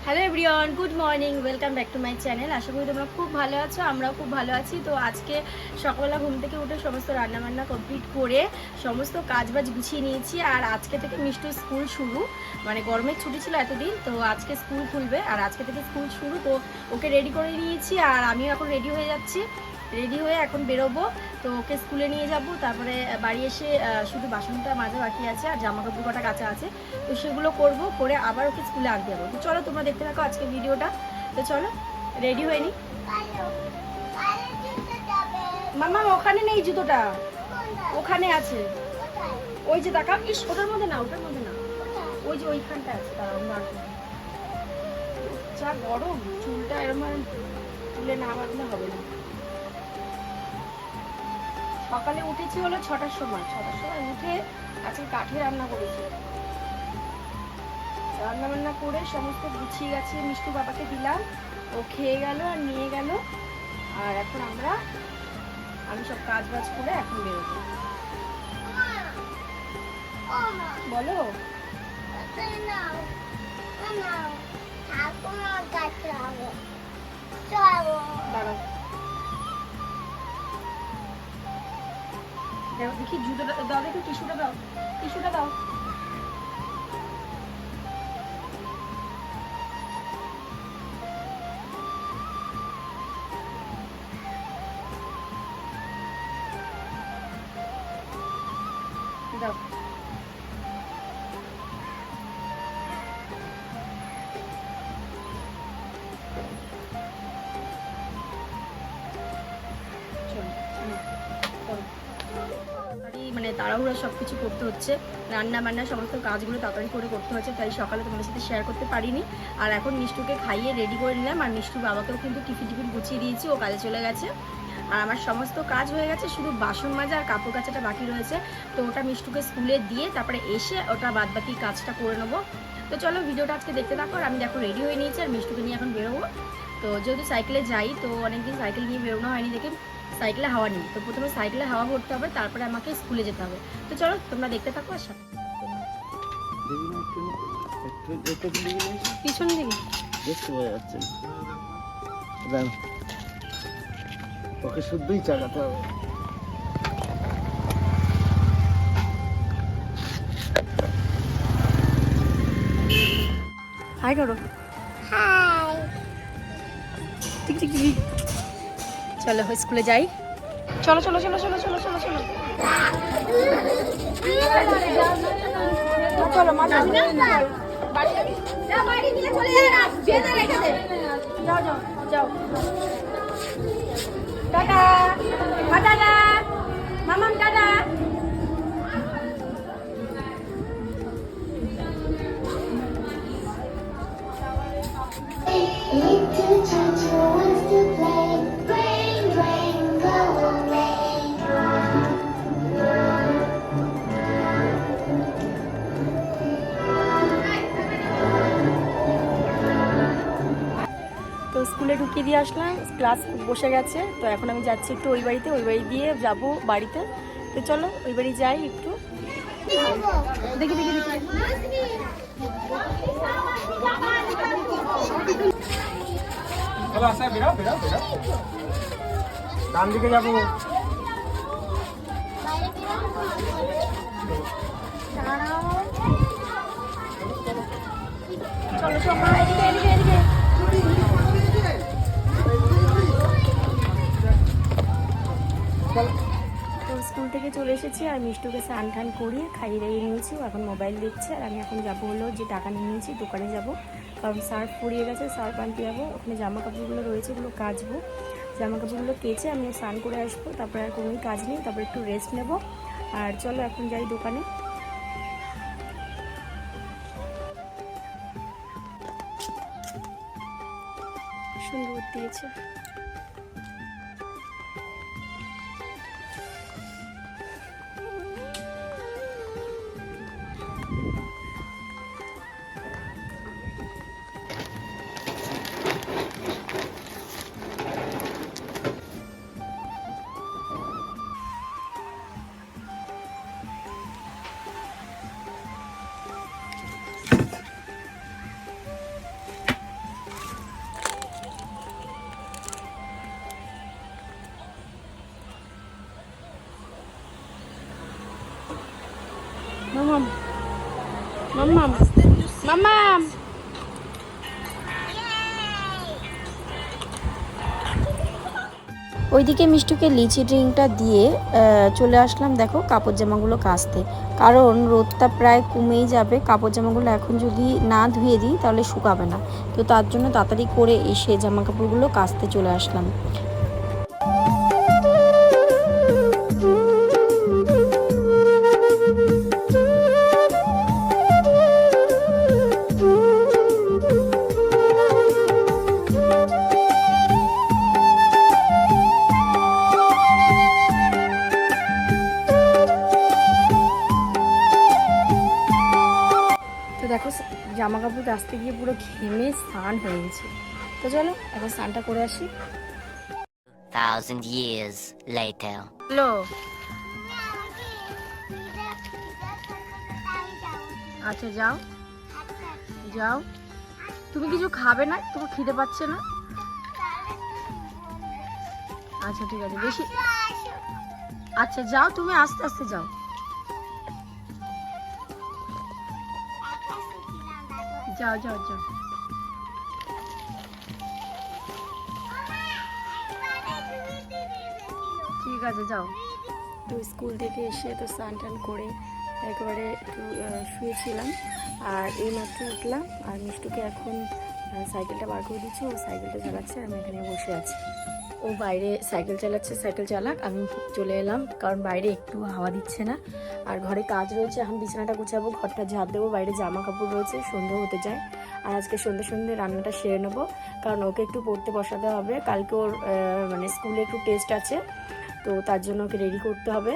Hello everyone, good morning, welcome back to my channel. আশা করি তোমরা খুব ভালো আছো, আমরাও খুব ভালো আছি। তো আজকে সকালবেলা ঘুম থেকে উঠে সমস্ত রান্নাবান্না কমপ্লিট করে সমস্ত কাজবাজ গুছিয়ে নিয়েছি। আর আজকে থেকে মিষ্টুর স্কুল শুরু, মানে গরমের ছুটি ছিল এতদিন, তো আজকে স্কুল খুলবে আর আজকে থেকে স্কুল শুরু। তো ওকে রেডি করে নিয়েছি আর আমিও এখন রেডি হয়ে যাচ্ছি। রেডি হয়ে এখন বেরোবো, তো ওকে স্কুলে নিয়ে যাব। তারপরে বাড়ি এসে শুধু বাসনটা মাজা বাকি আছে আর জামা কাপড় কটা কাচা আছে, তো সেগুলো করব, করে আবার ওকে স্কুলে আনতে যাবো। তো চলো তোমরা দেখতে থাকো আজকে ভিডিওটা। তো চলো রেডি হয়ে নি। মামা ওখানে নেই, জুতোটা ওখানে আছে, ওই যে দেখা, ইস ওটার মধ্যে না, ওটার মধ্যে না, ওই যে ওইখানটা আছে। যা গরম, চুলটা এরকম তুলে না বাঁধলে হবে না। সকালে উঠেছি হলো 6টার সময় উঠে আজকে কাঠে রান্না করেছি। রান্না বান্না করে সমস্ত গুছিয়ে গেছে, মিষ্টি বাবাকে দিলাম, ও খেয়ে গেল আর নিয়ে গেল। আর এখন আমি সব কাজ বাজ করে এখন বেরোবো। বলো দাঁড়াও, দেখি জুতোটা দাও, দেখি টিস্যুটা দাও, টিস্যুটা দাও। দাও মানে তাড়াহুড়া সব কিছু করতে হচ্ছে, রান্না বান্না সমস্ত কাজগুলো তাড়াতাড়ি করে করতে হচ্ছে, তাই সকালে তোমাদের সাথে শেয়ার করতে পারিনি। আর এখন মিষ্টুকে খাইয়ে রেডি করে নিলাম, আর মিষ্টুর বাবাকেও কিন্তু টিফিন গুছিয়ে দিয়েছি, ও কাজে চলে গেছে। আর আমার সমস্ত কাজ হয়ে গেছে, শুধু বাসন মাজা আর কাপড় কাচাটা বাকি রয়েছে। তো ওটা মিষ্টুকে স্কুলে দিয়ে তারপরে এসে ওটা বাদ বাকি কাজটা করে নেবো। তো চলো ভিডিওটা আজকে দেখতে থাকো। আর আমি দেখো রেডি হয়ে নিয়েছি আর মিষ্টুকে নিয়ে এখন বেরোবো। তো যেহেতু সাইকেলে যাই, তো অনেকদিন সাইকেল নিয়ে বেরোনো হয়নি, দেখে সাইকেলে হাওয়া নেই, তো প্রথমে সাইকেলে হাওয়া ভরতে হবে, তারপরে আমাকে স্কুলে যেতে হবে। তো চলো তোমরা দেখতে থাকো আর সাথে পিছন দিকে দেখতে পাওয়া যাচ্ছে না, ওকে শুদ্ধই চালাতে হবে। হাই করো, হাই, ঠিক ঠিক ঠিক। চলো স্কুলে যাই, চলো চলো চলো চলো চলো চলো চলো চলো মা, যাও যাও যাও, টাটা টাটা মামাম, টাটা। তো স্কুলে ঢুকিয়ে দিয়ে আসলাম, ক্লাস বসে গেছে। তো এখন আমি যাচ্ছি একটু ওই বাড়ি দিয়ে যাব বাড়িতে। তো চলো ওই বাড়ি যাই একটু, দেখি দেখি দেখি। ডান দিকে যাবো। চলো চলো এদিকে এদিকে এদিকে। তো স্কুল থেকে চলে এসেছি আর মিষ্টুকে স্নান টান করিয়ে খাইয়ে দাইয়ে নিয়েছি, ও এখন মোবাইল দেখছে। আর আমি এখন যাবো হলো যে টাকা নিয়ে নিয়েছি, দোকানে যাব, কারণ সার্ফ ফুরিয়ে গেছে, সার্ফ আনতে যাবো। ওখানে জামা কাপড়গুলো রয়েছে, ওগুলো কাচবো, জামা কাপড়গুলো কেচে আমি স্নান করে আসবো, তারপরে আর কোনোই কাজ নেই, তারপরে একটু রেস্ট নেব। আর চলো এখন যাই দোকানে। সুন্দর দিয়েছে। ওইদিকে মিষ্টুকে লিচি ড্রিঙ্কটা দিয়ে চলে আসলাম দেখো কাপড় জামাগুলো কাচতে, কারণ রোদটা প্রায় কমেই যাবে। কাপড় জামাগুলো এখন যদি না ধুয়ে দিই তাহলে শুকাবে না, তো তার জন্য তাড়াতাড়ি করে এসে জামা কাপড়গুলো কাচতে চলে আসলাম। দেখো জামা কাপড় কাচতে গিয়ে পুরো ঘেমে স্নান হয়ে গেছে। তো চলো এখন স্নানটা করে আসি। 1,000 years later. হ্যালো, আচ্ছা যাও যাও, তুমি কিছু খাবে না? তোমার খিদে পাচ্ছে না? আচ্ছা ঠিক আছে, বেশি আচ্ছা যাও, তুমি আস্তে আস্তে যাও। যাও যাও যাও। ঠিক আছে যাও। তো স্কুল থেকে এসে তো স্নান টান করে একেবারে একটু শুয়েছিলাম, আর এইমাত্র উঠলাম। আর মিষ্টুকে এখন সাইকেলটা বার করে দিচ্ছি, ও সাইকেলটা চালাচ্ছে, আমি এখানে বসে আছি। ও বাইরে সাইকেল চালাচ্ছে, সাইকেল চালাক, আমি চলে এলাম কারণ বাইরে একটু হাওয়া দিচ্ছে না। আর ঘরে কাজ রয়েছে, এখন বিছানাটা গুছাবো, ঘরটা ঝাড় দেবো, বাইরে জামা কাপড় রয়েছে, সন্ধ্যে হতে যায়। আর আজকে সন্ধ্যে সন্ধ্যে রান্নাটা সেরে নেবো, কারণ ওকে একটু পড়তে বসাতে হবে। কালকে ওর মানে স্কুলে একটু টেস্ট আছে, তো তার জন্য ওকে রেডি করতে হবে,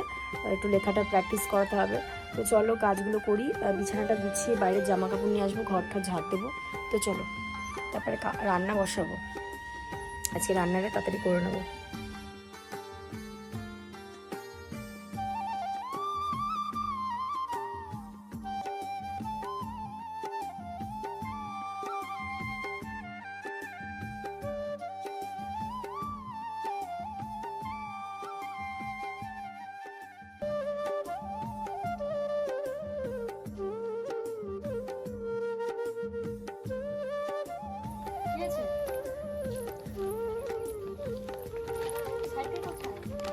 একটু লেখাটা প্র্যাকটিস করাতে হবে। তো চলো কাজগুলো করি, বিছানাটা গুছিয়ে বাইরে জামা কাপড় নিয়ে আসবো, ঘরটা ঝাড় দেবো। তো চলো তারপরে রান্না বসাবো, আজকে রান্নাটা তাড়াতাড়ি করে নেবো।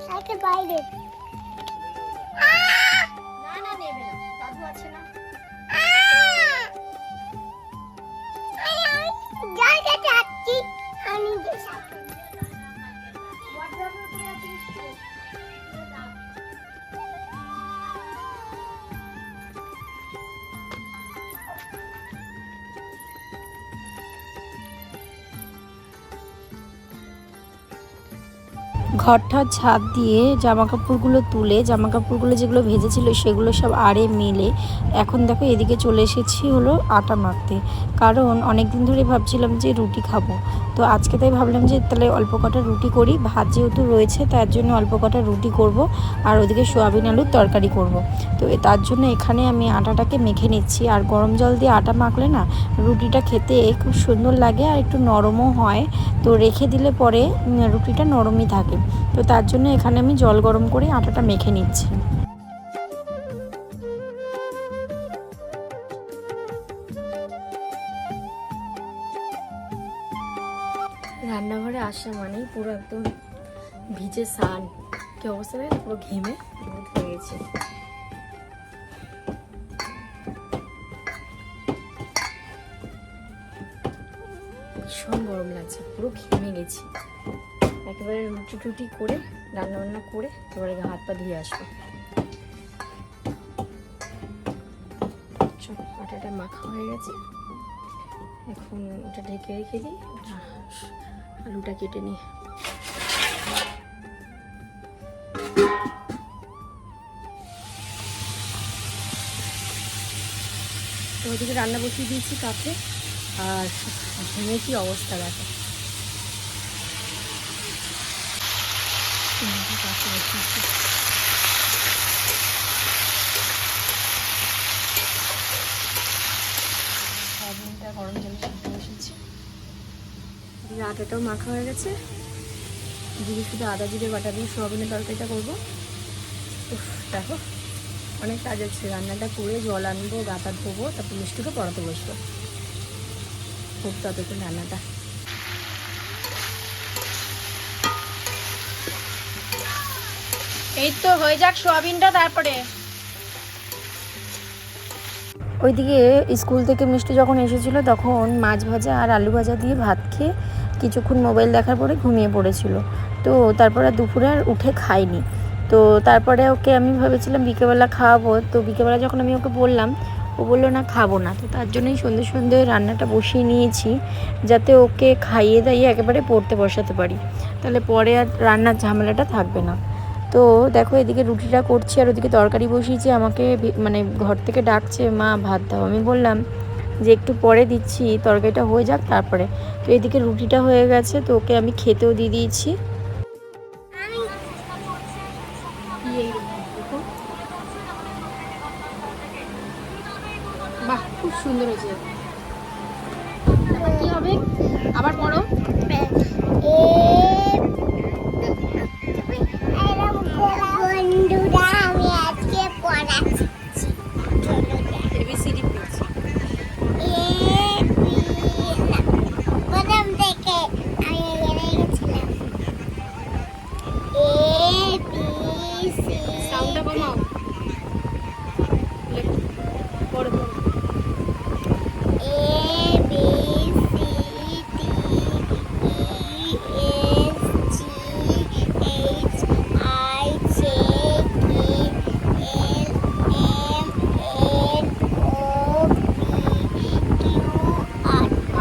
সাইকেল বাইরে না না নেবে না, দাদু আছে না। যাচ্ছি আমি ঘরটা ছাদ দিয়ে জামা কাপড়গুলো তুলে, জামা কাপড়গুলো যেগুলো ভেজেছিল সেগুলো সব আড়ে মেলে এখন দেখো এদিকে চলে এসেছি হলো আটা মাখতে। কারণ অনেক দিন ধরে ভাবছিলাম যে রুটি খাবো, তো আজকে তাই ভাবলাম যে তাহলে অল্প কটা রুটি করি, ভাত যেহেতু রয়েছে তার জন্য অল্প কটা রুটি করব, আর ওদিকে সোয়াবিন আলুর তরকারি করব। তো তার জন্য এখানে আমি আটাটাকে মেখে নিচ্ছি। আর গরম জল দিয়ে আটা মাখলে না রুটিটা খেতে খুব সুন্দর লাগে, আর একটু নরমও হয়। তো রেখে দিলে পরে রুটিটা নরমই থাকে। তো তার জন্য এখানে আমি জল গরম করে আটাটা মেখে নিচ্ছি। রান্নাঘরে আসা মানেই পুরো একদম ভিজে স্নান, কি অবস্থা হয়, পুরো ঘেমে দুধ হয়ে গেছে। ভীষণ গরম লাগছে, পুরো ঘেমে গেছি। একেবারে রুটি টুটি করে রান্না বান্না করে এবারে হাত পা ধুয়ে আসবো। আটাটা মাখা হয়ে গেছে, এখন ওটা ঢেকে রেখে দিই, আলুটা কেটে নিই। তো ওদিকে রান্না বসিয়ে দিয়েছি কাপে, আর ঘেমে কি অবস্থা দেখো। গরম জলে সিদ্ধ বসেছি, আটাটাও মাখা হয়ে গেছে। দিদি শুধু আদা জিরে বাটা দিয়ে সোয়াবিনের তরকারিটা করবো। দেখো অনেক কাজ আছে, রান্নাটা করে জল আনবো, গাতা ধোবো, তারপর মিষ্টিকে পড়াতে বসবো, খুব ততক্ষণ রান্নাটা। এই তো হয়ে যাক সোয়াবিনটা, তারপরে ওইদিকে স্কুল থেকে মিষ্টি যখন এসেছিল তখন মাছ ভাজা আর আলু ভাজা দিয়ে ভাত খেয়ে কিছুক্ষণ মোবাইল দেখার পরে ঘুমিয়ে পড়েছিল। তো তারপরে দুপুরে আর উঠে খাইনি। তো তারপরে ওকে আমি ভেবেছিলাম বিকেলবেলা খাওয়াবো, তো বিকেলবেলা যখন আমি ওকে বললাম ও বললো না খাবো না। তো তার জন্যই সন্ধ্যে সন্ধ্যে রান্নাটা বসিয়ে নিয়েছি, যাতে ওকে খাইয়ে দাইয়ে একেবারে পড়তে বসাতে পারি, তাহলে পরে আর রান্নার ঝামেলাটা থাকবে না। তো দেখো এদিকে রুটিটা করছি আর ওদিকে তরকারি বসিয়েছি। আমাকে মানে ঘর থেকে ডাকছে, মা ভাত দাও। আমি বললাম যে একটু পরে দিচ্ছি, তরকারিটা হয়ে যাক তারপরে। তো এদিকে রুটিটা হয়ে গেছে, তো ওকে আমি খেতেও দিয়ে দিয়েছি। বাহ, খুব সুন্দর হয়েছে। কি হবে আবার পড়ো। বন্ধুরা আমি আজকে পড়াচ্ছি। এবিসিডি পড়ছি। প্রথম থেকে আমি এখানে গেছিলাম। ABC সাউন্ডটা কমাও। লেখো, পড়ো পড়ো।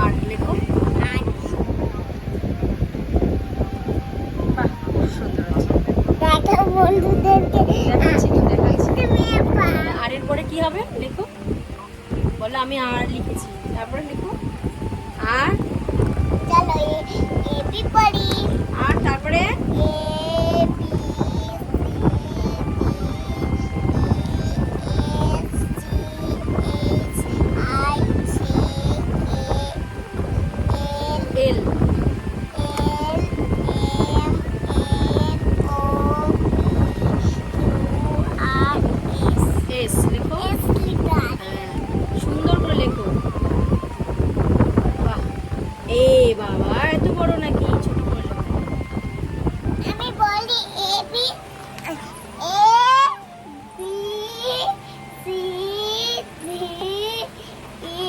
আর লেখো। বাহ, খুব সুন্দর হয়েছে। বন্ধুদেরকে দেখাচ্ছি তো, দেখাচ্ছি। তুমি আর এর পরে কি হবে লেখো, বলো। আমি আর লিখেছি, তারপরে লেখো। আর চলো এবি পড়ি। আর তারপরে এল। এস লেখো। হ্যাঁ, সুন্দর করে লেখো। বাহ, এ বাবা এত বড় নাকি, ছোট করে লেখো। আমি বলি এ বি সি ডি ই।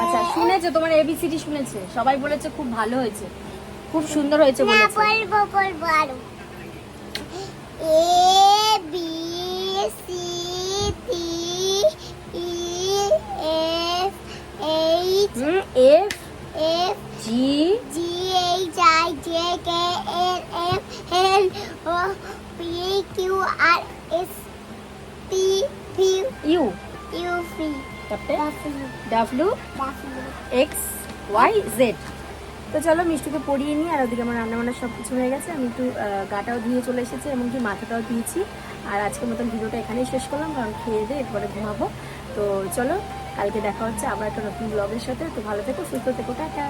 আচ্ছা, শুনেছে তোমার এবিসিডি শুনেছে, সবাই বলেছে খুব ভালো হয়েছে, খুব সুন্দর হয়েছে না বলেছে। বলবো আরো। A B C D E F H F F G G H I J K L M N O P Q R S T U, U P তারপরে W W W. X Y Z. তো চলো মিষ্টিকে পরিয়ে নিই, আর ওদিকে আমার রান্নাবান্না সব কিছু হয়ে গেছে। আমি একটু গাটাও ধুয়ে চলে এসেছি, এমনকি মাথাটাও ধুয়েছি। আর আজকের মতন ভিডিওটা এখানেই শেষ করলাম, কারণ খেয়ে দিয়ে এরপরে ঘুমাবো। তো চলো কালকে দেখা হচ্ছে আবার একটা নতুন ব্লগের সাথে। তো ভালো থেকো, সুস্থ থেকো, টাটা।